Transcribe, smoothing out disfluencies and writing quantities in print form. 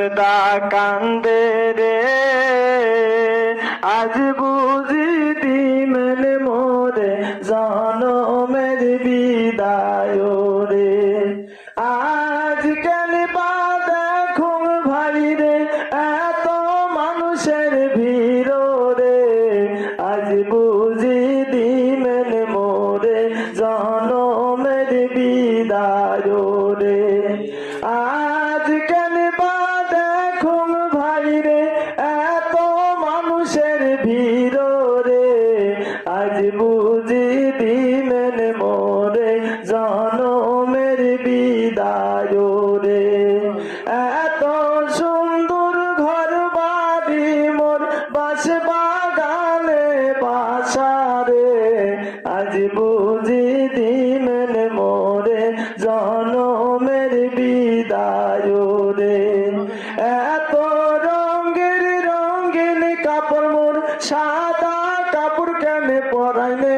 মুর্দা কান্দে রে, আজ বুঝি দিমেন মোরে জনমের বিদায় রে। আজ কেন বা দেখুন ভাই রে এত মানুষের ভিড় রে, আজ বুঝি দিমেন মোরে জনমের বিদায় রে। আজ কেন বা দেখুন ভাই রে এত মানুষের ভিড় রে, আজ বুঝি দিমেন মোরে জনমের বিদায় রে। এত সুন্দর ঘর বাড়ি মোর বাস বাগানে বাসা রে, আজ বুঝি দিমেন মোরে জনমের বিদায় রে। এত রঙের রঙিন কাপড় মোর সাদা কাপড় কেন পরাইলে